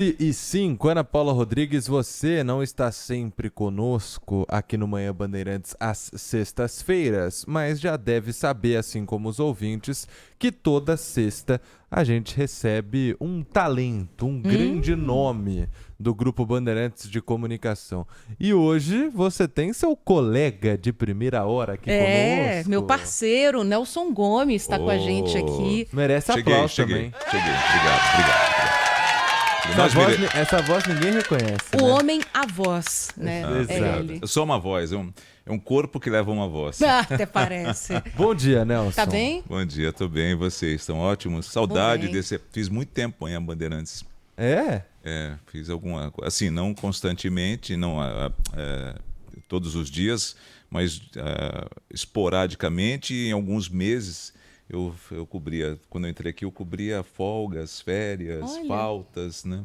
E sim, com Ana Paula Rodrigues, você não está sempre conosco aqui no Manhã Bandeirantes às sextas-feiras, mas já deve saber, assim como os ouvintes, que toda sexta a gente recebe um talento, um grande Hum, nome do Grupo Bandeirantes de Comunicação. E hoje você tem seu colega de primeira hora aqui meu conosco. parceiro Nelson Gomes está com a gente Oh, aqui. Merece cheguei, aplauso cheguei, também. cheguei. Obrigado, obrigado, obrigado. E Essa nós voz, mere... essa voz ninguém reconhece, O né? homem à voz, né? É Exato. ele. Eu sou uma voz, é um corpo que leva uma voz. Ah, até parece. Bom dia, Tá Nelson. bem? Bom dia, tô bem, e vocês? Estão ótimos? Tô Saudade bem. desse... Fiz muito tempo em Bandeirantes. É? Fiz alguma... Assim, não constantemente, não todos os dias, mas esporadicamente, em alguns meses... Eu cobria, quando eu entrei aqui, eu cobria folgas, férias, Olha, faltas, né?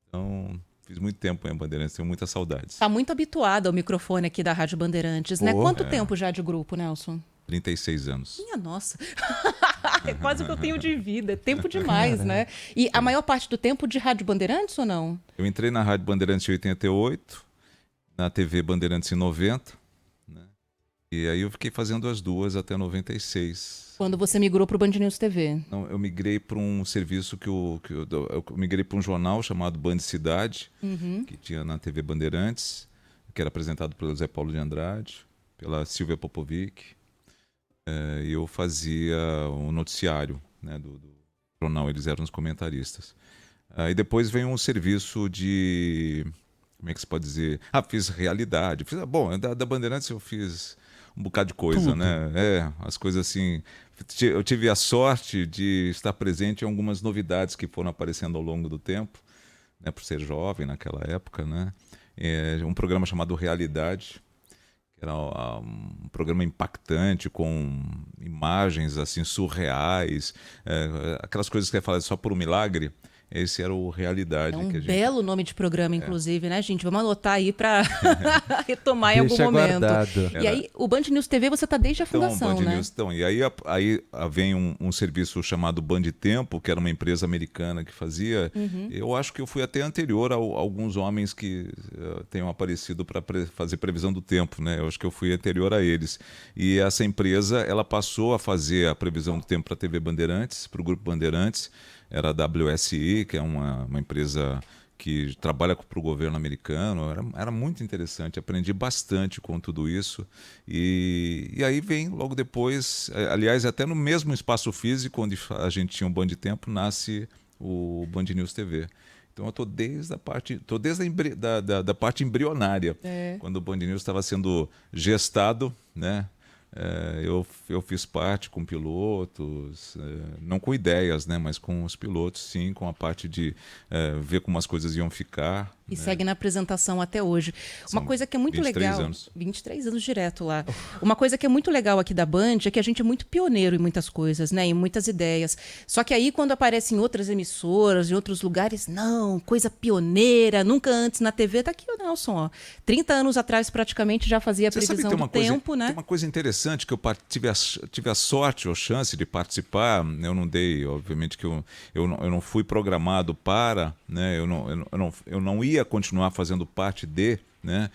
Então, fiz muito tempo em Bandeirantes, tenho muitas saudades. tá muito habituado ao microfone aqui da Rádio Bandeirantes, né? Pô. Quanto tempo já de grupo, Nelson? 36 anos. Minha nossa. É quase o que eu tenho de vida. É tempo demais, né? E a maior parte do tempo de Rádio Bandeirantes ou não? Eu entrei na Rádio Bandeirantes em 88, na TV Bandeirantes em 90, né? E aí eu fiquei fazendo as duas até 96. Quando você migrou para o Band News TV. Não, eu migrei para um serviço eu migrei para um jornal chamado Band Cidade, que tinha na TV Bandeirantes, que era apresentado pelo Zé Paulo de Andrade, pela Silvia Popovic. E eu fazia o noticiário, né, do jornal, eles eram os comentaristas. Aí depois veio um serviço de... Como é que se pode dizer? Fiz realidade. Bom, da Bandeirantes eu fiz um bocado de coisa, Tudo. né? As coisas assim... Eu tive a sorte de estar presente em algumas novidades que foram aparecendo ao longo do tempo, né, por ser jovem naquela época, né? Um programa chamado Realidade, que era um programa impactante, com imagens assim surreais, aquelas coisas que é falado só por um milagre. Esse era o É Realidade um que a gente... belo nome de programa, inclusive, né, gente? Vamos anotar aí para retomar em algum Deixa momento. guardado. E aí, o Band News TV você tá desde a Então, fundação, Band né? News. Então, e aí vem um serviço chamado Band Tempo, que era uma empresa americana que fazia. Eu acho que eu fui até anterior a alguns homens que tenham aparecido para fazer previsão do tempo, né? Eu acho que eu fui anterior a eles. E essa empresa, ela passou a fazer a previsão do tempo para a TV Bandeirantes, para o Grupo Bandeirantes. Era a WSI, que é uma empresa que trabalha para o governo americano. Era muito interessante, aprendi bastante com tudo isso. E aí vem logo depois, aliás, até no mesmo espaço físico onde a gente tinha um Band Tempo, nasce o Band News TV. Então eu estou desde da parte embrionária, É. quando o Band News estava sendo gestado, né? Eu fiz parte com pilotos, não com ideias, né, mas com os pilotos, sim, com a parte de ver como as coisas iam ficar. E Né? segue na apresentação até hoje. Uma São coisa que é muito 23 legal. anos. 23 anos direto lá. Uma coisa que é muito legal aqui da Band é que a gente é muito pioneiro em muitas coisas, né? Em muitas ideias. Só que aí, quando aparece em outras emissoras, em outros lugares, não, coisa pioneira, nunca antes na TV. Tá aqui o Nelson, ó. 30 anos atrás, praticamente, já fazia a Você sabe que previsão do tempo, né? tem uma coisa interessante que eu tive a sorte ou chance de participar. Eu não dei, obviamente, que eu não fui programado para, né? Eu não ia continuar fazendo parte de, né?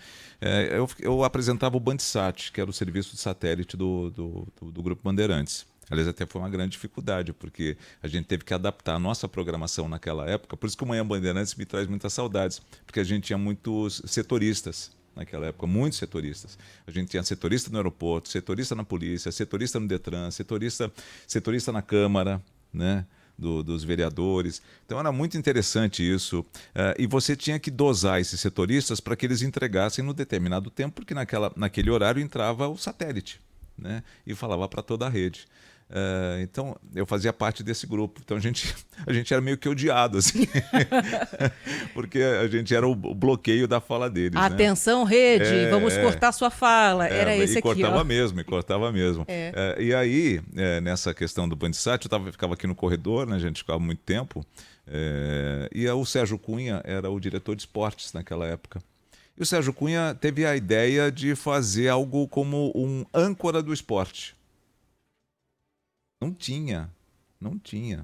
Eu apresentava o Bandsat, que era o serviço de satélite do Grupo Bandeirantes. Aliás, até foi uma grande dificuldade, porque a gente teve que adaptar a nossa programação naquela época. Por isso que o Manhã Bandeirantes me traz muitas saudades, porque a gente tinha muitos setoristas naquela época, muitos setoristas. A gente tinha setorista no aeroporto, setorista na polícia, setorista no Detran, setorista na Câmara, né? Dos vereadores. Então era muito interessante isso. E você tinha que dosar esses setoristas para que eles entregassem no determinado tempo, porque naquele horário entrava o satélite, né? E falava para toda a rede. Então eu fazia parte desse grupo. Então a gente era meio que odiado, assim, porque a gente era o bloqueio da fala deles, né? Atenção, rede, vamos É, cortar sua fala. Era esse e aqui, ó. cortava mesmo, e cortava mesmo. É. E aí, nessa questão do Bandsat, ficava aqui no corredor, né? A gente ficava muito tempo. O Sérgio Cunha era o diretor de esportes naquela época. E o Sérgio Cunha teve a ideia de fazer algo como um âncora do esporte. Não tinha,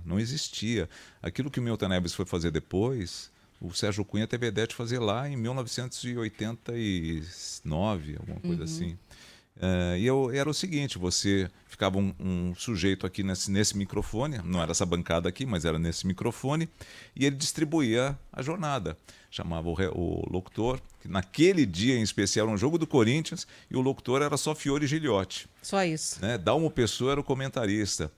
não existia. Aquilo que o Milton Neves foi fazer depois O Sérgio Cunha teve a ideia de fazer lá em 1989, alguma coisa assim. E era o seguinte, você ficava um sujeito aqui nesse microfone, não era essa bancada aqui, mas era nesse microfone, e ele distribuía a jornada. Chamava o locutor, que naquele dia em especial era um jogo do Corinthians, e o locutor era só Fiore Giliotti. Só isso. Né? Dalmo Pessoa era o comentarista.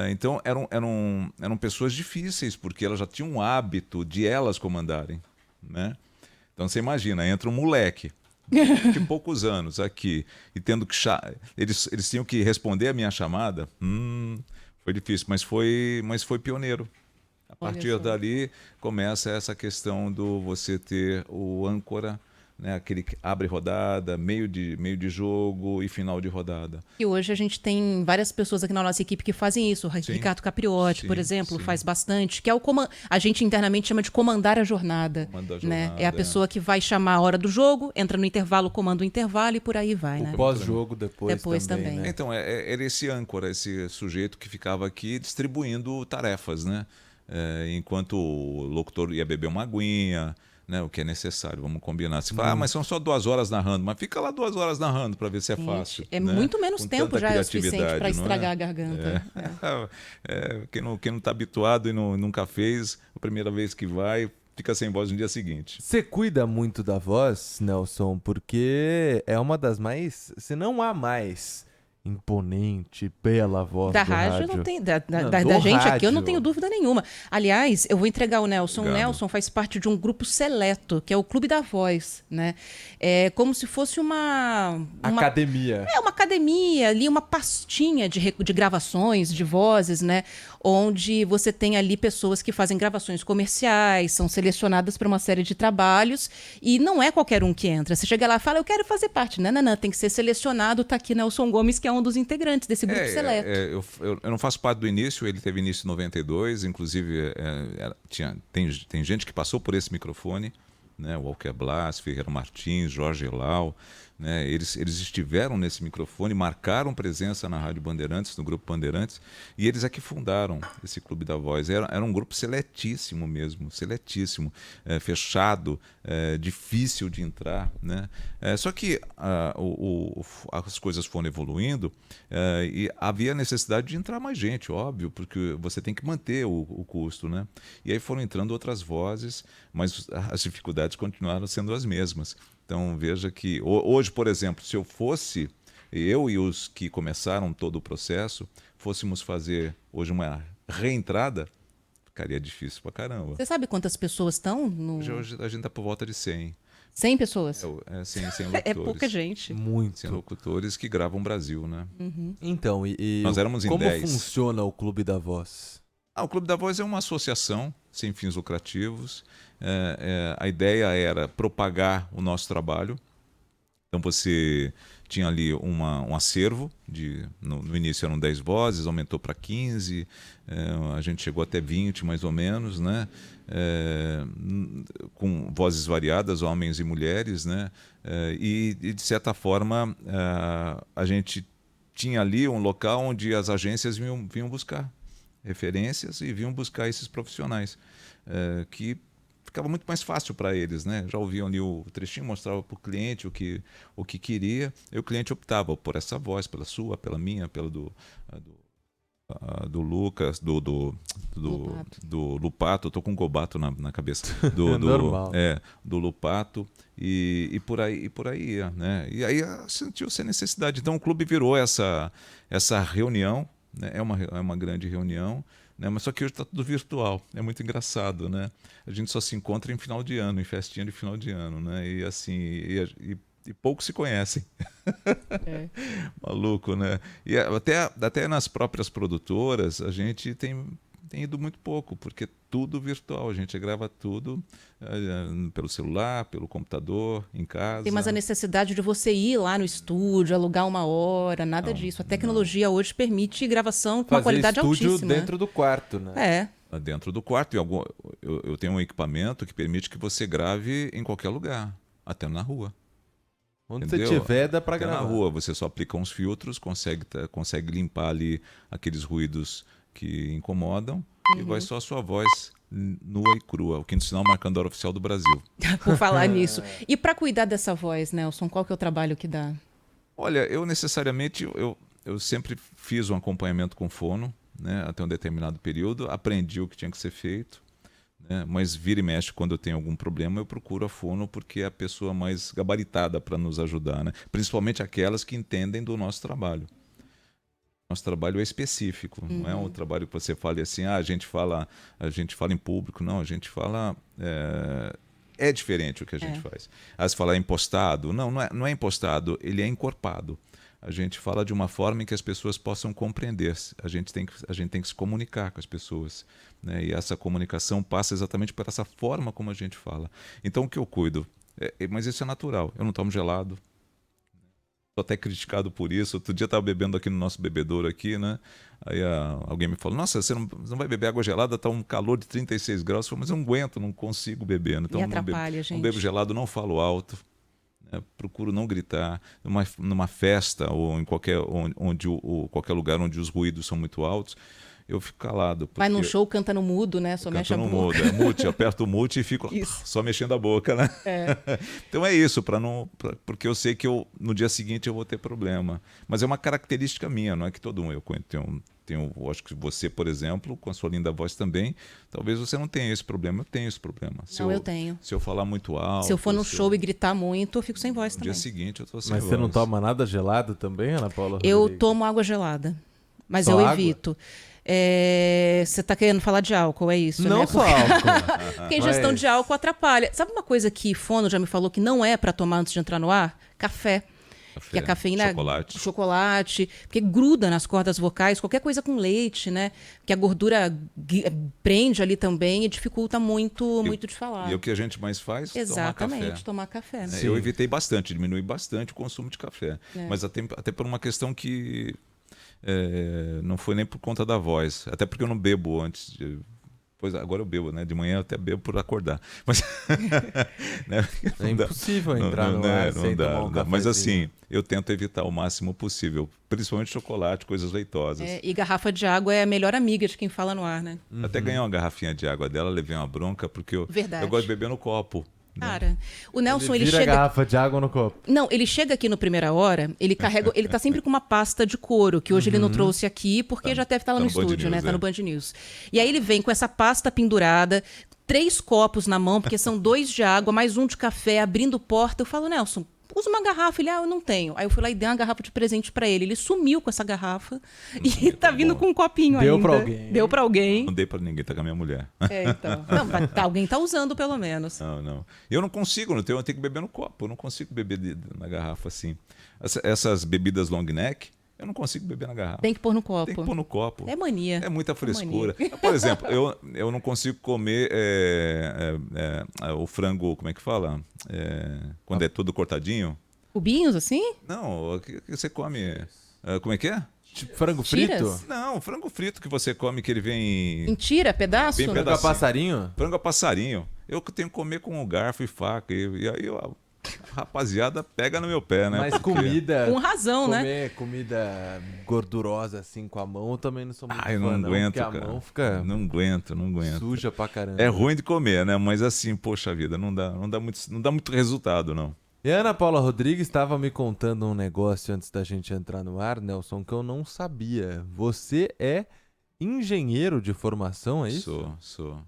Então eram pessoas difíceis, porque elas já tinham um hábito de elas comandarem. Né? Então você imagina, entra um moleque de poucos anos aqui e tendo que eles tinham que responder a minha chamada. Foi difícil, mas foi pioneiro. A partir dali começa essa questão do você ter o âncora, né, aquele que abre rodada, meio de jogo e final de rodada. E hoje a gente tem várias pessoas aqui na nossa equipe que fazem isso. O Ricardo Capriotti, por exemplo, faz bastante, que é a gente internamente chama de comandar a jornada. Né? É a pessoa que vai chamar a hora do jogo, entra no intervalo, comanda o intervalo e por aí vai. Né? Pós-jogo depois também. Né? Então, era esse âncora, esse sujeito que ficava aqui distribuindo tarefas, né? Enquanto o locutor ia beber uma aguinha, né, o que é necessário, vamos combinar. Você fala, mas são só 2 horas narrando, mas fica lá 2 horas narrando para ver se é fácil. É né? muito menos Com tempo já é o suficiente para estragar é? a garganta. Quem não está habituado e nunca fez, a primeira vez que vai, fica sem voz no dia seguinte. Você cuida muito da voz, Nelson, porque é uma das mais, se não a mais imponente, bela voz da do rádio. Não tem, da do gente rádio. aqui eu não tenho dúvida nenhuma. Aliás, eu vou entregar o Nelson. Obrigado. O Nelson faz parte de um grupo seleto, que é o Clube da Voz, né? É como se fosse uma academia. Uma academia ali, uma pastinha de gravações, de vozes, né? Onde você tem ali pessoas que fazem gravações comerciais, são selecionadas para uma série de trabalhos e não é qualquer um que entra. Você chega lá e fala, eu quero fazer parte. Não, tem que ser selecionado. Tá aqui Nelson Gomes, que é um dos integrantes desse grupo seleto. Eu não faço parte do início, ele teve início em 92, inclusive tem gente que passou por esse microfone, né? Walker Blas, Ferreira Martins, Jorge Lau, né? Eles estiveram nesse microfone, marcaram presença na Rádio Bandeirantes, no Grupo Bandeirantes, e eles é que fundaram esse Clube da Voz. Era um grupo seletíssimo mesmo, seletíssimo, fechado, difícil de entrar, né? Só que as coisas foram evoluindo e havia necessidade de entrar mais gente, óbvio, porque você tem que manter o custo, né? E aí foram entrando outras vozes, mas as dificuldades continuaram sendo as mesmas. Então veja que hoje, por exemplo, se eu e os que começaram todo o processo, fôssemos fazer hoje uma reentrada, ficaria difícil pra caramba. Você sabe quantas pessoas estão no... Hoje a gente está por volta de 100. 100 pessoas? 100 locutores. É pouca gente. Muito. 100 locutores que gravam o Brasil, né? Então, nós éramos em como 10. funciona o Clube da Voz? O Clube da Voz é uma associação sem fins lucrativos. A ideia era propagar o nosso trabalho. Então você tinha ali um acervo, no início eram 10 vozes, aumentou para 15, a gente chegou até 20 mais ou menos, né? Com vozes variadas, homens e mulheres, né? E de certa forma a gente tinha ali um local onde as agências vinham buscar referências e vinham buscar esses profissionais, que ficava muito mais fácil para eles, né? Já ouviam ali o trechinho, mostrava para o cliente o que queria, e o cliente optava por essa voz, pela sua, pela minha, pela do Lucas, do Lupato. Eu tô com um Gobato na cabeça. Normal. Do Lupato e por aí ia, né? E aí sentiu-se a necessidade. Então o clube virou essa reunião, né? É uma grande reunião, né? Mas só que hoje está tudo virtual. É muito engraçado, né? A gente só se encontra em final de ano, em festinha de final de ano, né? E assim, e poucos se conhecem. Maluco, né? E até nas próprias produtoras a gente tem ido muito pouco, porque tudo virtual, a gente grava tudo pelo celular, pelo computador, em casa. Tem mais a necessidade de você ir lá no estúdio, alugar uma hora, nada disso. A tecnologia hoje permite gravação com uma qualidade altíssima. Fazer estúdio dentro do quarto, né? Dentro do quarto. Eu tenho um equipamento que permite que você grave em qualquer lugar, até na rua. Onde Entendeu? você tiver, dá para gravar. Na rua, você só aplica uns filtros, consegue limpar ali aqueles ruídos que incomodam, e vai só a sua voz nua e crua. O quinto sinal marcando a hora oficial do Brasil. Por falar nisso. E para cuidar dessa voz, Nelson, qual que é o trabalho que dá? Olha, eu sempre fiz um acompanhamento com fono, né, até um determinado período, aprendi o que tinha que ser feito, né, mas vira e mexe, quando eu tenho algum problema, eu procuro a fono porque é a pessoa mais gabaritada para nos ajudar, né, principalmente aquelas que entendem do nosso trabalho. Nosso trabalho é específico, não é um trabalho que você fale assim, a gente fala em público, não, a gente fala... É diferente o que a gente faz. Se falar impostado, não é impostado, ele é encorpado. A gente fala de uma forma em que as pessoas possam compreender. A gente tem que se comunicar com as pessoas, né? E essa comunicação passa exatamente por essa forma como a gente fala. Então o que eu cuido? Mas isso é natural. Eu não tomo gelado. Sou até criticado por isso. Outro dia eu estava bebendo aqui no nosso bebedouro aqui, né? Aí alguém me falou, nossa, você não vai beber água gelada, está um calor de 36 graus. Eu falei, mas eu não aguento, não consigo beber. Então, e atrapalha, não bebo gelado, não falo alto. Né? Procuro não gritar. Numa festa ou em qualquer lugar onde os ruídos são muito altos, eu fico calado. Vai num show, canta no mudo, né? Só mexe a boca. Mudo, mute, aperto o mute e fico só mexendo a boca, né? Então é isso, porque eu sei que no dia seguinte eu vou ter problema. Mas é uma característica minha, não é que todo mundo. Eu acho que você, por exemplo, com a sua linda voz também, talvez você não tenha esse problema. Eu tenho esse problema. Eu tenho. Se eu falar muito alto... Se eu for num show e gritar muito, eu fico sem voz também. No dia seguinte eu tô sem voz. Mas você não toma nada gelado também, Ana Paula Rodrigues? Eu tomo água gelada, mas só eu água? Evito. Você está querendo falar de álcool, é isso? Não né? só álcool. Porque a ingestão de álcool atrapalha. Sabe uma coisa que fono já me falou que não é para tomar antes de entrar no ar? Café. Que a cafeína... Chocolate. Porque gruda nas cordas vocais, qualquer coisa com leite, né? Que a gordura prende ali também e dificulta muito de falar. E o que a gente mais faz? Exatamente, tomar café. Né? Eu evitei bastante, diminui bastante o consumo de café. Mas até por uma questão que... não foi nem por conta da voz, até porque eu não bebo antes. Pois agora eu bebo, né? De manhã eu até bebo por acordar. Mas né? É impossível entrar no ar sem tomar um cafezinho. Mas assim, eu tento evitar o máximo possível, principalmente chocolate, coisas leitosas. E garrafa de água é a melhor amiga de quem fala no ar, né? Até ganhei uma garrafinha de água dela, levei uma bronca, porque eu gosto de beber no copo. Cara, o Nelson, ele chega... a garrafa de água no copo. Não, ele chega aqui no Primeira Hora, ele tá sempre com uma pasta de couro, que hoje ele não trouxe aqui, porque já deve estar lá no estúdio, né? Tá no Band News. E aí ele vem com essa pasta pendurada, 3 copos na mão, porque são 2 de água, mais 1 de café, abrindo porta. Eu falo, Nelson, usa uma garrafa. Ele, eu não tenho. Aí eu fui lá e dei uma garrafa de presente pra ele. Ele sumiu com essa garrafa e tá vindo com um copinho ainda. Deu pra alguém. Não dei pra ninguém, tá com a minha mulher. Então. Não, alguém tá usando pelo menos. Não. Eu não consigo, eu tenho que beber no copo. Eu não consigo beber na garrafa assim. Essas bebidas long neck, eu não consigo beber na garrafa. Tem que pôr no copo. Tem que pôr no copo. É mania. É muita frescura. Por exemplo, eu não consigo comer o frango, como é que fala? Quando é todo cortadinho. Cubinhos assim? Não, que você come... como é que é? Tipo frango Tiras? frito? Não, frango frito que você come que ele vem... Em tira, pedaço? Bem frango a passarinho? Frango a passarinho. Eu tenho que comer com garfo e faca. E aí a rapaziada pega no meu pé, né? Mas comida... Com razão, né? Comida gordurosa assim com a mão eu também não sou muito fã, eu não aguento, porque cara. A mão fica... Não aguento. Suja pra caramba. É ruim de comer, né? Mas assim, poxa vida, não dá muito resultado, não. E a Ana Paula Rodrigues estava me contando um negócio antes da gente entrar no ar, Nelson, que eu não sabia. Você é engenheiro de formação, é isso? Sou.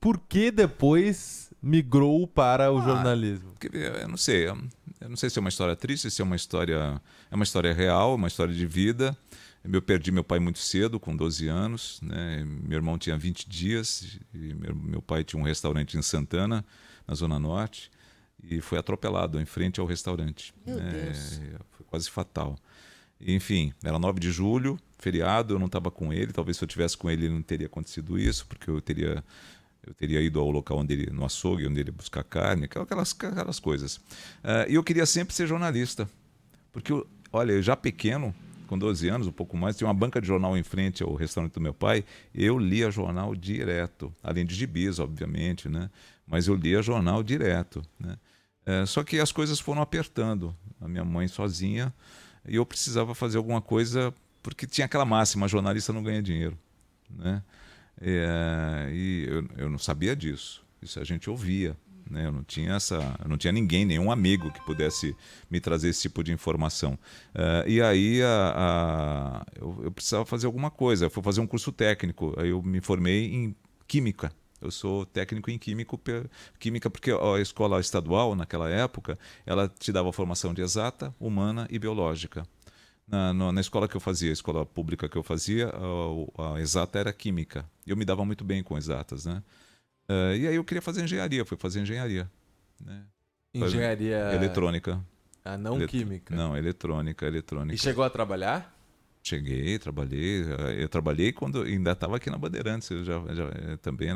Por que depois migrou para o jornalismo? Eu não sei. Eu não sei se é uma história triste, se é uma história real, uma história de vida. Eu perdi meu pai muito cedo, com 12 anos. Né? Meu irmão tinha 20 dias. E meu pai tinha um restaurante em Santana, na Zona Norte. E foi atropelado em frente ao restaurante. Meu Deus. Foi quase fatal. Enfim, era 9 de julho, feriado, eu não estava com ele. Talvez se eu tivesse com ele não teria acontecido isso, porque eu teria ido ao local no açougue, onde ele ia buscar carne, aquelas coisas. E eu queria sempre ser jornalista. Porque, olha, já pequeno, com 12 anos, um pouco mais, tinha uma banca de jornal em frente ao restaurante do meu pai. Eu lia jornal direto, além de gibis, obviamente, né? Mas eu lia jornal direto, né? Só que as coisas foram apertando. A minha mãe sozinha, e eu precisava fazer alguma coisa, porque tinha aquela máxima, jornalista não ganha dinheiro. né? E eu não sabia disso. Isso a gente ouvia, né? Eu não tinha ninguém, nenhum amigo que pudesse me trazer esse tipo de informação. E aí eu precisava fazer alguma coisa. Eu fui fazer um curso técnico. Aí eu me formei em química. Eu sou técnico em química porque a escola estadual, naquela época, ela te dava formação de exata, humana e biológica. Na escola que eu fazia, a escola pública que eu fazia, a exata era química. Eu me dava muito bem com exatas, né? E aí eu queria fazer engenharia, fui fazer engenharia. Né? Engenharia... Eletrônica. Ah, não química. Não, eletrônica. E chegou a trabalhar? Cheguei, trabalhei. Eu trabalhei quando ainda estava aqui na Bandeirantes. Eu também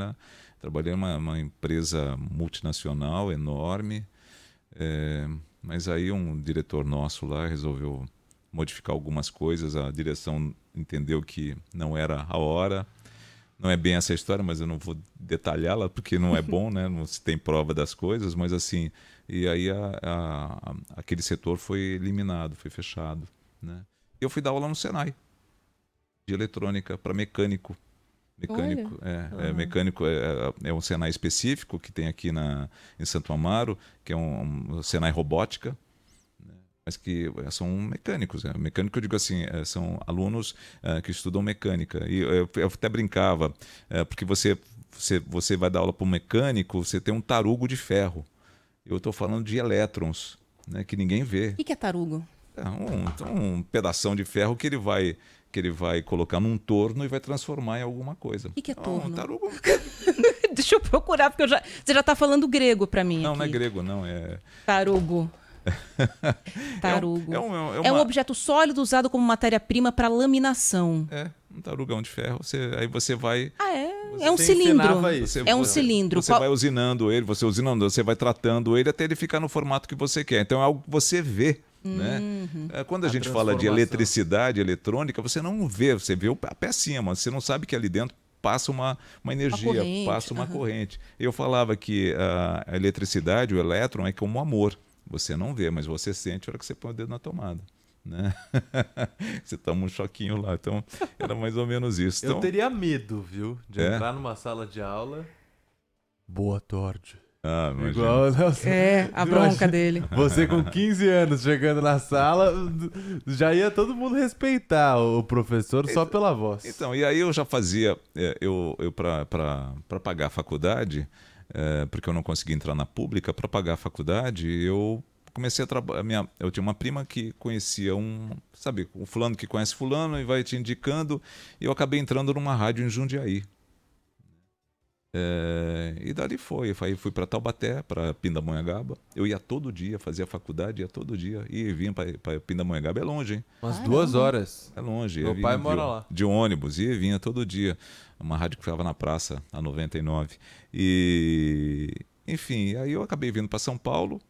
trabalhei numa empresa multinacional enorme. Mas aí um diretor nosso lá resolveu modificar algumas coisas. A direção entendeu que não era a hora. Não é bem essa história, mas eu não vou detalhá-la porque não é bom, né? Não se tem prova das coisas. Mas assim, e aí aquele setor foi eliminado, foi fechado, né? Eu fui dar aula no Senai, de eletrônica, para mecânico. Mecânico é um Senai específico que tem aqui em Santo Amaro, que é um Senai Robótica, né? Mas que são mecânicos. Mecânico, eu digo assim, são alunos que estudam mecânica. E eu até brincava, porque você vai dar aula para um mecânico, você tem um tarugo de ferro. Eu estou falando de elétrons, né, que ninguém vê. O que é tarugo? Um pedação de ferro que ele vai colocar num torno e vai transformar em alguma coisa. O que é torno? Tarugo. Deixa eu procurar, porque você já está falando grego para mim. Não, aqui. não é grego, não. É tarugo. Tarugo. É um objeto sólido usado como matéria-prima para laminação. Um tarugão de ferro. Aí você vai... É um cilindro. É um você, cilindro. Você vai usinando ele, você vai tratando ele até ele ficar no formato que você quer. Então é algo que você vê. Né? Quando a gente fala de eletricidade, eletrônica, você não vê, você vê a pecinha, mas você não sabe que ali dentro passa uma energia, corrente, passa uma corrente. Eu falava que a eletricidade, o elétron, é como amor. Você não vê, mas você sente a hora que você põe o dedo na tomada. Né? Você toma um choquinho lá. Então, era mais ou menos isso. Então, eu teria medo, viu? De entrar numa sala de aula. Boa tarde. Igual o Nelson. A bronca dele. Você com 15 anos chegando na sala, já ia todo mundo respeitar o professor só pela voz. Então, e aí eu já fazia, para pagar a faculdade, porque eu não conseguia entrar na pública, para pagar a faculdade, eu comecei a trabalhar. Eu tinha uma prima que conhecia sabe, um fulano que conhece fulano e vai te indicando, e eu acabei entrando numa rádio em Jundiaí. E dali foi. Aí fui para Taubaté, para Pindamonhangaba. Eu ia todo dia, fazia faculdade, ia todo dia. E vinha para Pindamonhangaba, é longe, hein? Umas 2 horas. É longe. Meu pai mora lá. De ônibus, e vinha todo dia. Uma rádio que ficava na praça, a 99. E, enfim, aí eu acabei vindo para São Paulo.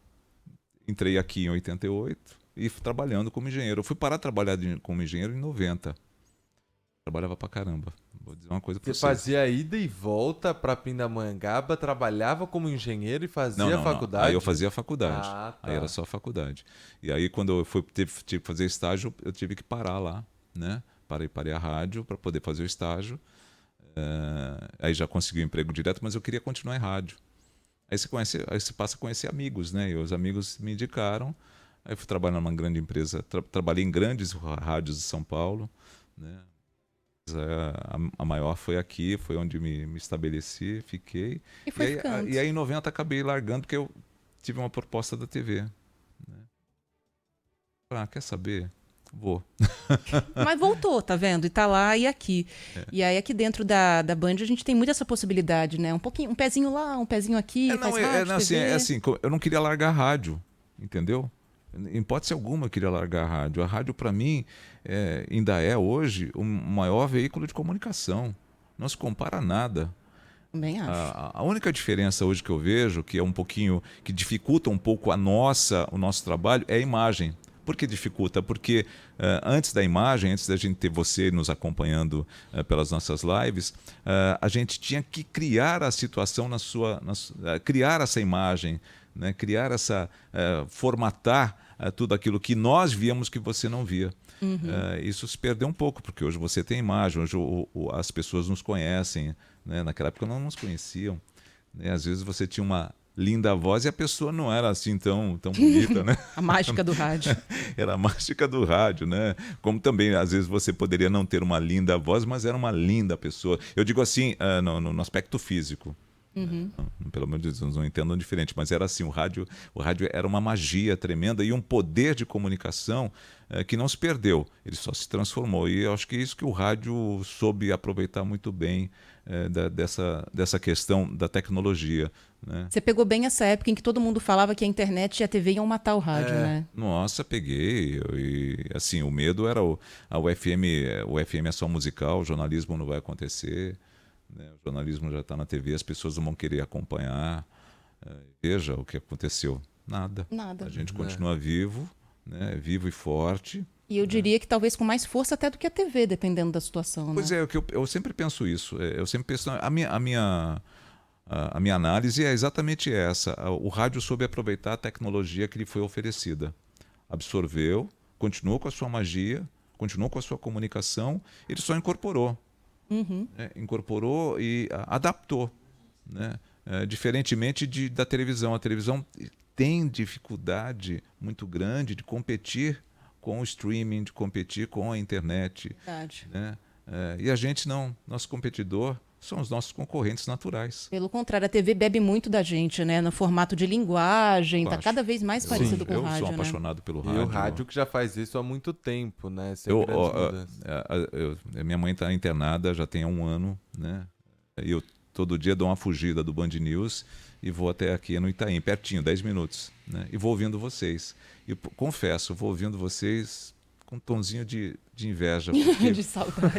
Entrei aqui em 88 e fui trabalhando como engenheiro. Eu fui parar de trabalhar como engenheiro em 90. Trabalhava pra caramba. Vou dizer uma coisa pra Você vocês. fazia ida e volta pra Pindamonhangaba, trabalhava como engenheiro e fazia faculdade? Não. Aí eu fazia faculdade. Tá. Aí era só faculdade. E aí quando eu tive que fazer estágio, eu tive que parar lá, né? Parei a rádio para poder fazer o estágio. Aí já consegui um emprego direto, mas eu queria continuar em rádio. Aí você passa a conhecer amigos, né? E os amigos me indicaram. Aí fui trabalhar numa grande empresa. Trabalhei em grandes rádios de São Paulo, né? A maior foi aqui, foi onde me estabeleci, fiquei. E aí em 90 acabei largando porque eu tive uma proposta da TV. Né? Quer saber? Vou. Mas voltou, tá vendo? E tá lá e aqui. E aí aqui dentro da Band a gente tem muito essa possibilidade, né? Um pezinho lá, um pezinho aqui, assim, eu não queria largar a rádio, entendeu? Em hipótese alguma eu queria largar a rádio. A rádio, para mim, ainda é hoje o maior veículo de comunicação. Não se compara a nada. Também acho. A única diferença hoje que eu vejo, que é um pouquinho, que dificulta um pouco o nosso trabalho, é a imagem. Por que dificulta? Porque antes da imagem, antes da gente ter você nos acompanhando pelas nossas lives, a gente tinha que criar a situação criar essa imagem, né? Criar formatar tudo aquilo que nós víamos que você não via. Isso se perdeu um pouco, porque hoje você tem imagem, hoje as pessoas nos conhecem, né? Naquela época não nos conheciam, né? Às vezes você tinha uma linda voz e a pessoa não era assim tão bonita, né? A mágica do rádio. Era a mágica do rádio, né? Como também, às vezes, você poderia não ter uma linda voz, mas era uma linda pessoa. Eu digo assim, no aspecto físico. Pelo amor de Deus, não entendam diferente, mas era assim, o rádio era uma magia tremenda e um poder de comunicação que não se perdeu, ele só se transformou. E eu acho que é isso que o rádio soube aproveitar muito bem dessa questão da tecnologia, né? Você pegou bem essa época em que todo mundo falava que a internet e a TV iam matar o rádio, né? Nossa, peguei. E assim, o medo era o FM é só musical, o jornalismo não vai acontecer, né? O jornalismo já está na TV, as pessoas não vão querer acompanhar. Veja o que aconteceu. Nada. A gente continua vivo, né? Vivo e forte. E eu diria que talvez com mais força até do que a TV, dependendo da situação, né? Pois é, eu sempre penso isso. Eu sempre penso. A minha análise é exatamente essa. O rádio soube aproveitar a tecnologia que lhe foi oferecida. Absorveu, continuou com a sua magia, continuou com a sua comunicação, ele só incorporou. Incorporou e adaptou, né? Diferentemente da televisão. A televisão tem dificuldade muito grande de competir com o streaming, de competir com a internet. Verdade. Né? E a gente não. Nosso competidor são os nossos concorrentes naturais. Pelo contrário, a TV bebe muito da gente, né? No formato de linguagem, está cada vez mais parecido com o rádio, eu sou apaixonado pelo rádio. E o rádio que já faz isso há muito tempo, né? Sem grandes mudanças. Minha mãe está internada já tem 1 ano, né? E eu todo dia dou uma fugida do Band News e vou até aqui no Itaim, pertinho, 10 minutos, né? E vou ouvindo vocês. E confesso, vou ouvindo vocês com um tonzinho de inveja. De saudade.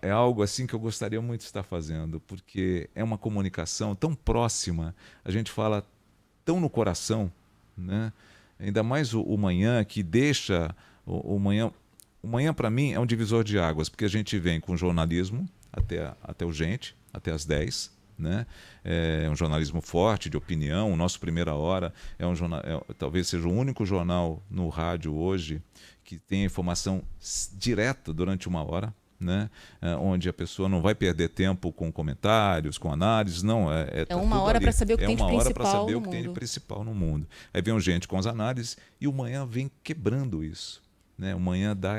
É algo assim que eu gostaria muito de estar fazendo, porque é uma comunicação tão próxima, a gente fala tão no coração, né? Ainda mais o manhã, que deixa... O manhã para mim, é um divisor de águas, porque a gente vem com jornalismo até o Gente, até às 10, né? É um jornalismo forte, de opinião. O nosso Primeira Hora é um jornal, talvez seja o único jornal no rádio hoje que tem informação direta durante 1 hora, né? Onde a pessoa não vai perder tempo com comentários, com análises, não. É 1 hora para saber o que tem de principal. É 1 hora para saber o que tem de principal no mundo. Aí vem o Gente com as análises e o Manhã vem quebrando isso, né? O Manhã dá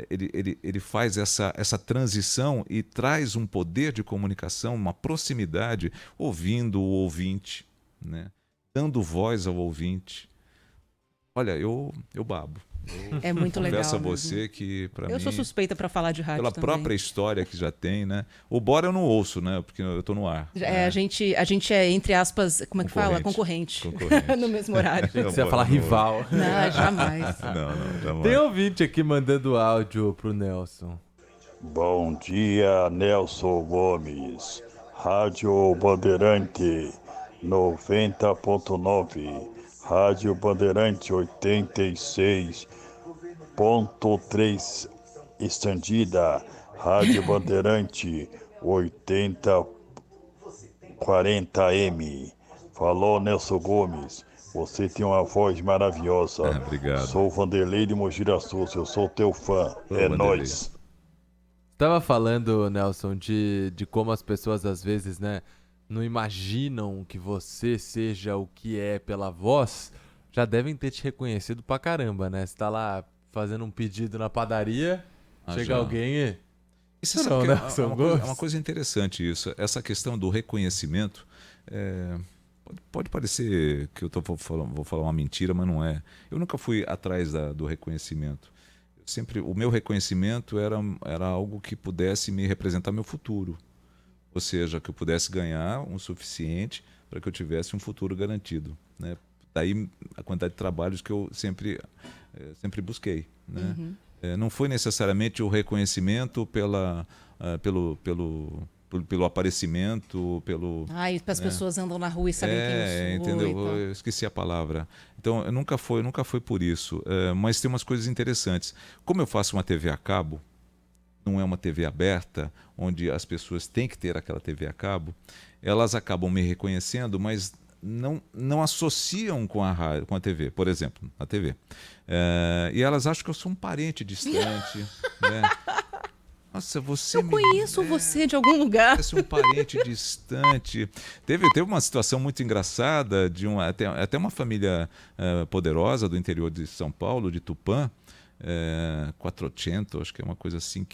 ele faz essa transição e traz um poder de comunicação, uma proximidade, ouvindo o ouvinte, né? Dando voz ao ouvinte. Olha, eu babo. É muito legal. Confesso a você que, para mim... Eu sou suspeita para falar de rádio pela também. própria história que já tem, né? O Bora eu não ouço, né? Porque eu estou no ar. A gente é, entre aspas, como é que fala? Concorrente. No mesmo horário. Você ia falar rival. Não, jamais. Não, jamais. Tem ouvinte aqui mandando áudio pro Nelson. Bom dia, Nelson Gomes. Rádio Bandeirante 90.9. Rádio Bandeirante 86.3 estendida. Rádio Bandeirante 8040M. Falou, Nelson Gomes. Você tem uma voz maravilhosa. Obrigado. Sou Vanderlei de Mogi das Cruzes. Eu sou teu fã. Nóis. Tava falando, Nelson, de como as pessoas às vezes, né, não imaginam que você seja o que é pela voz. Já devem ter te reconhecido pra caramba, né? Você tá lá fazendo um pedido na padaria, chega já. alguém e... Isso é uma coisa interessante isso. Essa questão do reconhecimento, pode parecer que eu vou falar uma mentira, mas não é. Eu nunca fui atrás do reconhecimento. O meu reconhecimento era algo que pudesse me representar meu futuro. Ou seja, que eu pudesse ganhar o suficiente para que eu tivesse um futuro garantido, né? Daí a quantidade de trabalhos que eu sempre busquei, né? Não foi necessariamente o reconhecimento pelo aparecimento, E as pessoas andam na rua e sabem quem eu sou. Entendeu? Eu esqueci a palavra. Então, nunca foi por isso. Mas tem umas coisas interessantes. Como eu faço uma TV a cabo, não é uma TV aberta, onde as pessoas têm que ter aquela TV a cabo, elas acabam me reconhecendo, mas não associam com a rádio, com a TV, por exemplo, a TV. E elas acham que eu sou um parente distante, né? Nossa, você Eu conheço você de algum lugar. parece um parente distante. Teve uma situação muito engraçada de até uma família poderosa do interior de São Paulo, de Tupã, 400, acho que é uma coisa assim.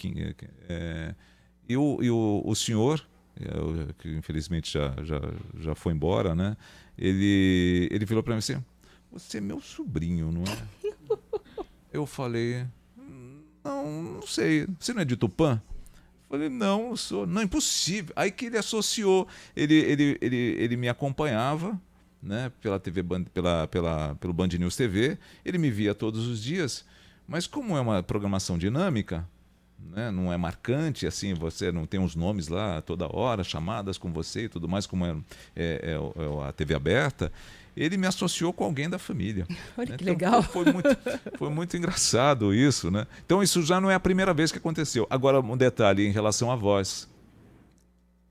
E o senhor, que infelizmente já foi embora, né? Ele virou para mim assim: você é meu sobrinho, não é? Eu falei: não sei. Você não é de Tupã? Falei: não sou. Não, impossível. Aí que ele associou. Ele me acompanhava, né, pela TV, pelo Band News TV. Ele me via todos os dias. Mas como é uma programação dinâmica, né, não é marcante, assim, você não tem os nomes lá toda hora, chamadas com você e tudo mais, como é a TV aberta, ele me associou com alguém da família. Olha Né? que Então, legal. foi muito engraçado isso, né? Então isso já não é a primeira vez que aconteceu. Agora, um detalhe em relação à voz.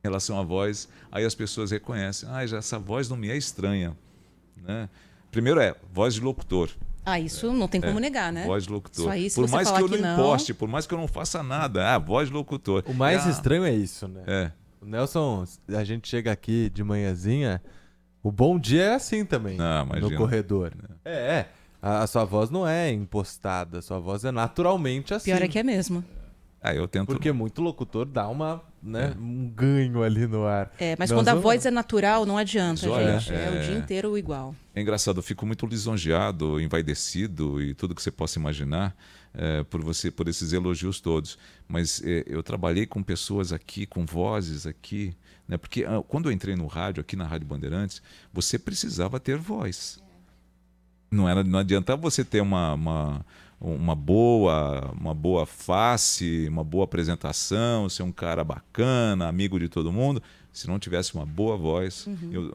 Em relação à voz, aí as pessoas reconhecem: já essa voz não me é estranha, né? Primeiro voz de locutor. Isso não tem como negar, né? Voz de locutor. Isso aí, se por você mais que falar eu que não imposte, por mais que eu não faça nada, voz de locutor. O mais estranho é isso, né? É. O Nelson, a gente chega aqui de manhãzinha, o bom dia é assim também, Não, no imagina. corredor. A sua voz não é impostada, a sua voz é naturalmente assim. Pior é que é mesmo. Eu tento. Porque muito locutor dá um ganho ali no ar. Mas Nós quando a vamos- voz é natural, não adianta, Mas olha, gente. É o dia inteiro igual. É engraçado, eu fico muito lisonjeado, envaidecido e tudo que você possa imaginar por esses elogios todos. Mas eu trabalhei com pessoas aqui, com vozes aqui, né? Porque quando eu entrei no rádio, aqui na Rádio Bandeirantes, você precisava ter voz. Não adiantava você ter uma boa face, uma boa apresentação, ser um cara bacana, amigo de todo mundo, se não tivesse uma boa voz.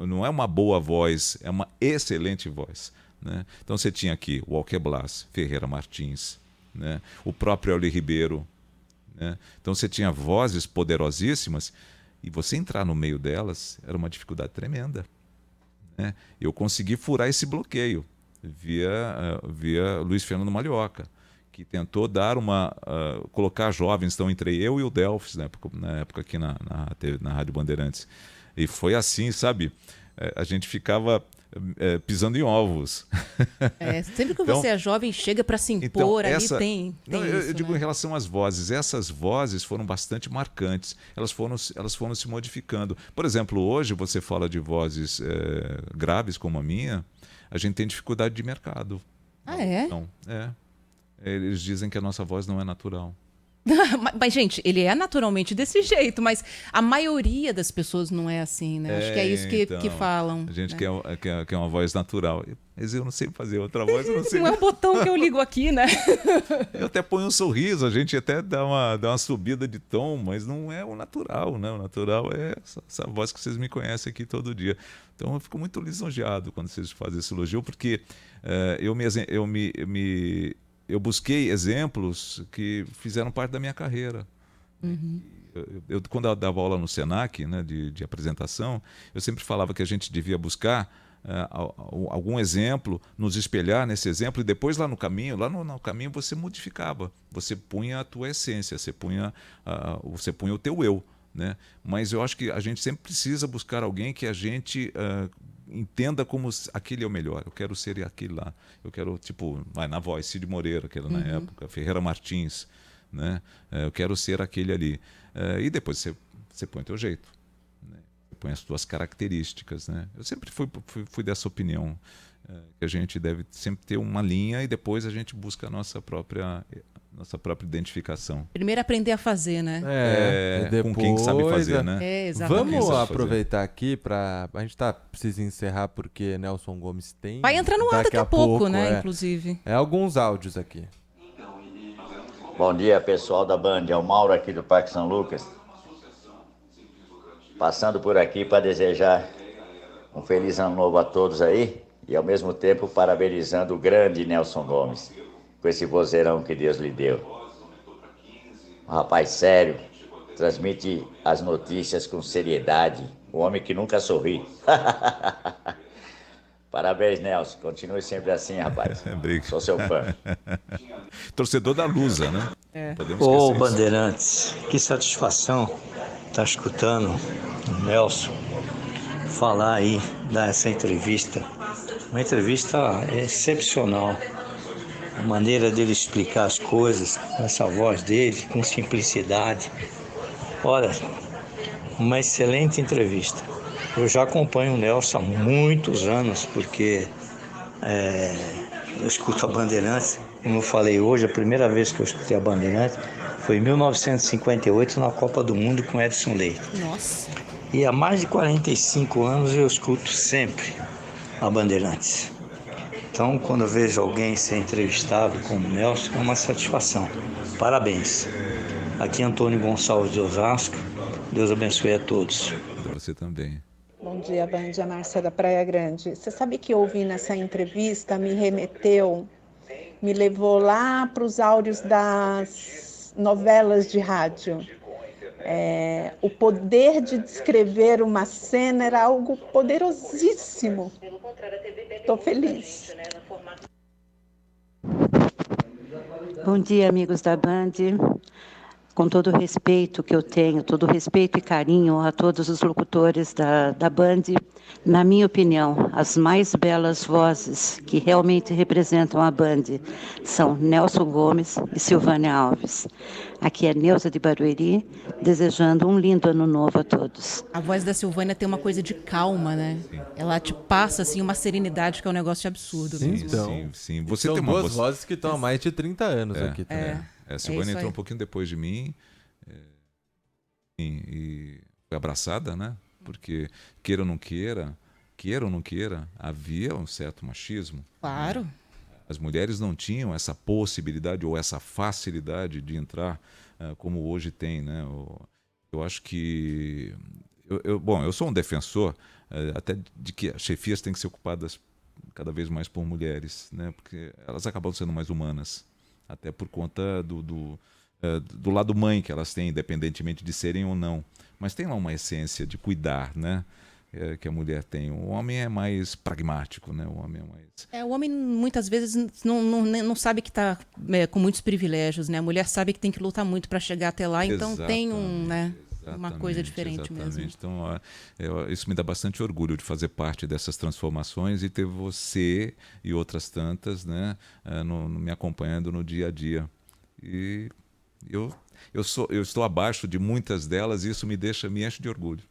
Não é uma boa voz, é uma excelente voz, né? Então você tinha aqui o Walker Blas, Ferreira Martins, né? O próprio Euler Ribeiro, né? Então você tinha vozes poderosíssimas e você entrar no meio delas era uma dificuldade tremenda, né? Eu consegui furar esse bloqueio via Luiz Fernando Malhoca, que tentou colocar jovens. Então entrei eu e o Delfis na época aqui na Rádio Bandeirantes, e foi assim, sabe? A gente ficava pisando em ovos. Sempre que Então, você é jovem, chega para se impor, ali tem Não, isso, eu digo né? em relação às vozes. Essas vozes foram bastante marcantes. Elas foram se modificando. Por exemplo, hoje você fala de vozes graves como a minha, a gente tem dificuldade de mercado. Não, eles dizem que a nossa voz não é natural. Mas, gente, ele é naturalmente desse jeito, mas a maioria das pessoas não é assim, né? Acho que é isso que falam. A gente né? quer uma voz natural. Mas eu não sei fazer outra voz, eu não sei. Não é o botão que eu ligo aqui, né? Eu até ponho um sorriso, a gente até dá uma subida de tom, mas não é o natural, né? O natural é essa voz que vocês me conhecem aqui todo dia. Então eu fico muito lisonjeado quando vocês fazem esse elogio, porque eu busquei exemplos que fizeram parte da minha carreira. Quando eu dava aula no Senac, né, de apresentação, eu sempre falava que a gente devia buscar algum exemplo, nos espelhar nesse exemplo, e depois lá no caminho você modificava, você punha a tua essência, você punha o teu eu, né? Mas eu acho que a gente sempre precisa buscar alguém que a gente entenda como aquele é o melhor. Eu quero ser aquele lá. Eu quero, na voz, Cid Moreira, que era na época, Ferreira Martins, né? Eu quero ser aquele ali. E depois você põe o teu jeito, né? Você põe as tuas características, né? Eu sempre fui dessa opinião, que a gente deve sempre ter uma linha e depois a gente busca a nossa própria identificação. Primeiro aprender a fazer, né? E depois, com quem sabe fazer, né? Exatamente. Vamos fazer. aproveitar aqui para a gente precisa encerrar porque Nelson Gomes tem. Vai entrar no ar daqui a pouco, né? Inclusive. Alguns áudios aqui. Bom dia, pessoal da Band. É o Mauro aqui do Parque São Lucas. Passando por aqui para desejar um feliz ano novo a todos aí e ao mesmo tempo parabenizando o grande Nelson Gomes com esse vozeirão que Deus lhe deu. Um rapaz sério, transmite as notícias com seriedade, um homem que nunca sorri. Parabéns, Nelson. Continue sempre assim, rapaz. Obrigado. Sou seu fã. Torcedor da Lusa, né? Podemos Ô, esquecer isso. Bandeirantes, que satisfação estar escutando o Nelson falar aí, dar essa entrevista. Uma entrevista excepcional. A maneira dele explicar as coisas, com essa voz dele, com simplicidade. Olha, uma excelente entrevista. Eu já acompanho o Nelson há muitos anos, porque eu escuto a Bandeirantes. Como eu falei hoje, a primeira vez que eu escutei a Bandeirantes foi em 1958, na Copa do Mundo, com Edson Leite. Nossa. E há mais de 45 anos eu escuto sempre a Bandeirantes. Então, quando eu vejo alguém ser entrevistado como o Nelson, é uma satisfação. Parabéns. Aqui é Antônio Gonçalves de Osasco. Deus abençoe a todos. Você também. Bom dia, Band, a Márcia da Praia Grande. Você sabe que ouvindo essa entrevista me remeteu, me levou lá para os áudios das novelas de rádio. O poder de descrever uma cena era algo poderosíssimo. Estou feliz. Bom dia, amigos da Band. Com todo o respeito que eu tenho, todo o respeito e carinho a todos os locutores da Band, na minha opinião, as mais belas vozes que realmente representam a Band são Nelson Gomes e Silvânia Alves. Aqui é Neuza de Barueri, desejando um lindo ano novo a todos. A voz da Silvânia tem uma coisa de calma, né? Ela te passa assim uma serenidade que é um negócio absurdo mesmo. Então, Sim. Você são tem uma duas voz... vozes que estão há mais de 30 anos aqui também. A Silvânia isso entrou aí. um pouquinho depois de mim e foi abraçada, né? Porque queira ou não queira, havia um certo machismo. Claro. As mulheres não tinham essa possibilidade ou essa facilidade de entrar como hoje tem, né? Eu acho que... Bom, eu sou um defensor até de que as chefias têm que ser ocupadas cada vez mais por mulheres, né? Porque elas acabam sendo mais humanas, até por conta do lado mãe que elas têm, independentemente de serem ou não. Mas tem lá uma essência de cuidar, né? Que a mulher tem. O homem é mais pragmático, né? O homem é mais... O homem muitas vezes não sabe que está com muitos privilégios, né? A mulher sabe que tem que lutar muito para chegar até lá, então tem uma coisa diferente mesmo. Então, isso me dá bastante orgulho de fazer parte dessas transformações e ter você e outras tantas, né, me acompanhando no dia a dia. E eu estou abaixo de muitas delas e isso me enche de orgulho.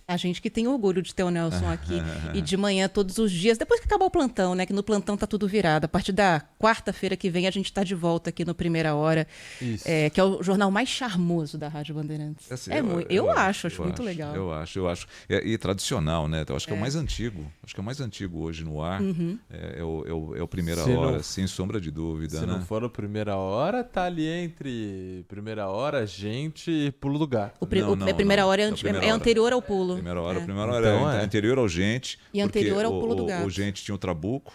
A gente que tem orgulho de ter o Nelson aqui. E de manhã, todos os dias, depois que acabar o plantão, né? Que no plantão tá tudo virado. A partir da quarta-feira que vem, a gente tá de volta aqui no Primeira Hora. Isso. Que é o jornal mais charmoso da Rádio Bandeirantes. Assim, eu acho muito legal. Eu acho. E tradicional, né? Eu acho que é o mais antigo. Acho que é o mais antigo hoje no ar. Uhum. É o Primeira Hora, sem sombra de dúvida. Se né? não for o Primeira Hora, tá ali entre Primeira Hora, Gente e Pulo do Gato. Primeira Hora é anterior ao Pulo. Primeira Hora Então, é anterior ao Gente. E anterior ao Pulo do Gato. O Gente tinha o Trabuco,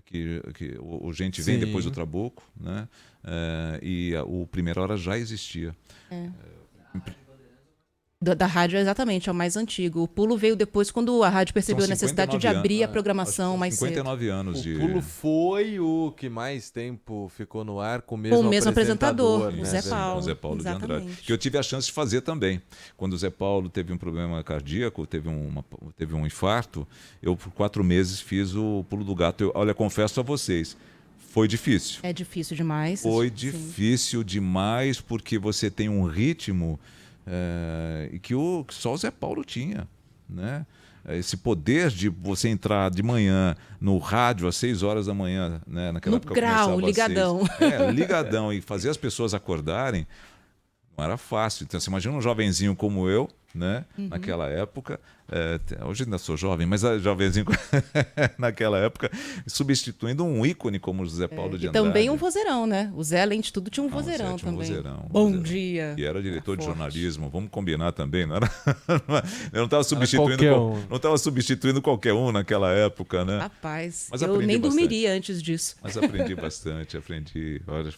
que o Gente vem depois do Trabuco, né? E o Primeira Hora já existia. Da rádio, exatamente, é o mais antigo. O Pulo veio depois, quando a rádio percebeu a necessidade de abrir a programação mais cedo. 59 anos de... O Pulo foi o que mais tempo ficou no ar com o mesmo, apresentador, né? o Zé Paulo. O Zé Paulo de Exatamente. Andrade. Que eu tive a chance de fazer também. Quando o Zé Paulo teve um problema cardíaco, teve um infarto, eu por 4 meses fiz o Pulo do Gato. Olha, confesso a vocês, foi difícil. É difícil demais. Foi sim. difícil demais, porque você tem um ritmo e que só o Zé Paulo tinha, né? Esse poder de você entrar de manhã no rádio às 6 horas da manhã, né? Naquela época grau, ligadão. Ligadão, e fazer as pessoas acordarem não era fácil. Então você imagina um jovenzinho como eu, né? Naquela época, hoje ainda sou jovem, mas jovenzinho naquela época, substituindo um ícone como o José Paulo de E Andrade. também um vozeirão, né? O Zé, além de tudo, tinha um vozeirão tinha um também. Bom dia. E era diretor de forte. jornalismo, vamos combinar também, não era? Eu não estava substituindo qualquer um naquela época, né? Rapaz, Mas eu aprendi nem bastante. dormiria antes disso. Mas aprendi bastante, Olha,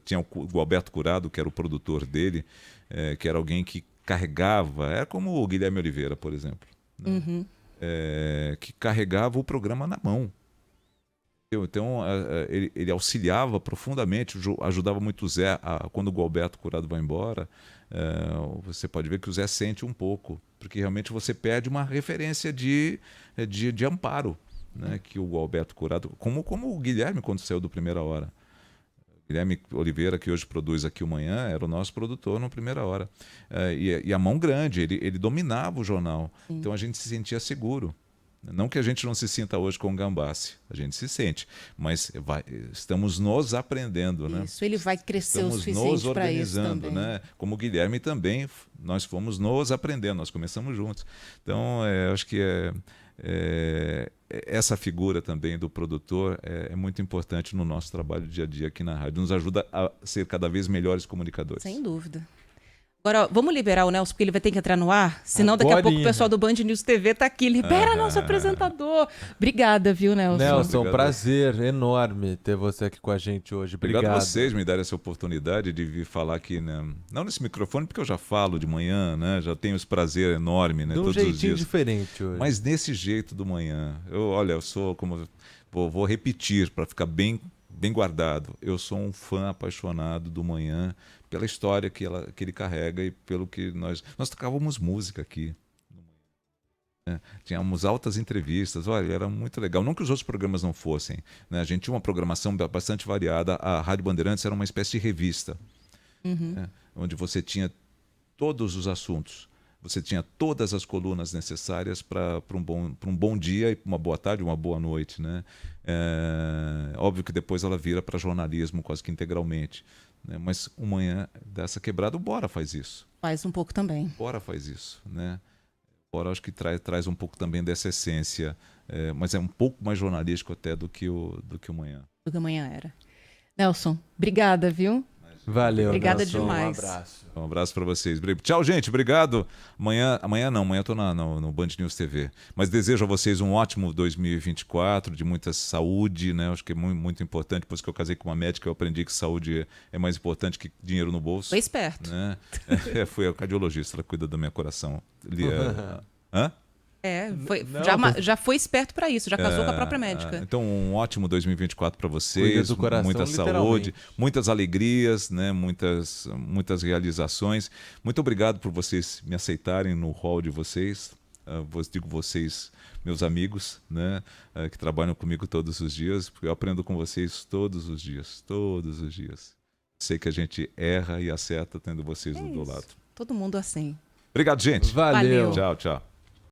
tinha o Alberto Curado, que era o produtor dele, que era alguém que carregava, era como o Guilherme Oliveira, por exemplo. Né? que carregava o programa na mão. Então, ele auxiliava profundamente, ajudava muito o Zé. Quando o Gualberto Curado vai embora, você pode ver que o Zé sente um pouco, porque realmente você perde uma referência de amparo, né, que o Gualberto Curado, como o Guilherme quando saiu do Primeira Hora. Guilherme Oliveira, que hoje produz aqui o Manhã, era o nosso produtor no Primeira Hora. E a mão grande, ele dominava o jornal. Sim. Então a gente se sentia seguro. Não que a gente não se sinta hoje com o Gambassi, a gente se sente, mas estamos nos aprendendo, né? Isso, ele vai crescer estamos o suficiente para isso organizando, também. né? Como o Guilherme também, nós fomos nos aprendendo, nós começamos juntos. Então, acho que essa figura também do produtor é muito importante no nosso trabalho dia a dia aqui na rádio, nos ajuda a ser cada vez melhores comunicadores. Sem dúvida. Agora, vamos liberar o Nelson, porque ele vai ter que entrar no ar, senão daqui a pouco o pessoal do Band News TV tá aqui. Libera nosso apresentador. Obrigada, viu, Nelson? Nelson, obrigado. Prazer enorme ter você aqui com a gente hoje. Obrigado a vocês me darem essa oportunidade de vir falar aqui, né? Não nesse microfone, porque eu já falo de manhã, né? Já tenho esse prazer enorme, né? De um todos os jeitinho dias. diferente hoje. Mas desse jeito do manhã. Eu sou como... Vou repetir para ficar bem guardado. Eu sou um fã apaixonado do Manhã pela história que ele carrega e pelo que nós tocávamos música aqui. Tínhamos altas entrevistas, olha, era muito legal. Não que os outros programas não fossem, né? A gente tinha uma programação bastante variada. A Rádio Bandeirantes era uma espécie de revista, onde você tinha todos os assuntos. Você tinha todas as colunas necessárias para um bom dia e uma boa tarde, uma boa noite, né? Óbvio que depois ela vira para jornalismo quase que integralmente, né? Mas o Manhã dessa quebrada, o Bora faz isso. Faz um pouco também. Bora faz isso, né? Bora acho que traz um pouco também dessa essência, mas é um pouco mais jornalístico até do que o Manhã. Do que o Manhã era. Nelson, obrigada, viu? Valeu, obrigada Nelson, demais. Um abraço. Um abraço para vocês. Tchau, gente. Obrigado. Amanhã eu tô no Band News TV. Mas desejo a vocês um ótimo 2024, de muita saúde, né? Acho que é muito, muito importante. Depois que eu casei com uma médica, eu aprendi que saúde é mais importante que dinheiro no bolso. Foi esperto. Né? Fui a cardiologista, ela cuida do meu coração. Hã? Já foi esperto para isso, já casou com a própria médica. Então, um ótimo 2024 para vocês, do coração, muita saúde, muitas alegrias, né? muitas realizações. Muito obrigado por vocês me aceitarem no hall de vocês. Digo vocês, meus amigos, né? Que trabalham comigo todos os dias, porque eu aprendo com vocês todos os dias. Sei que a gente erra e acerta tendo vocês do lado. Todo mundo assim. Obrigado, gente. Valeu. Tchau, tchau.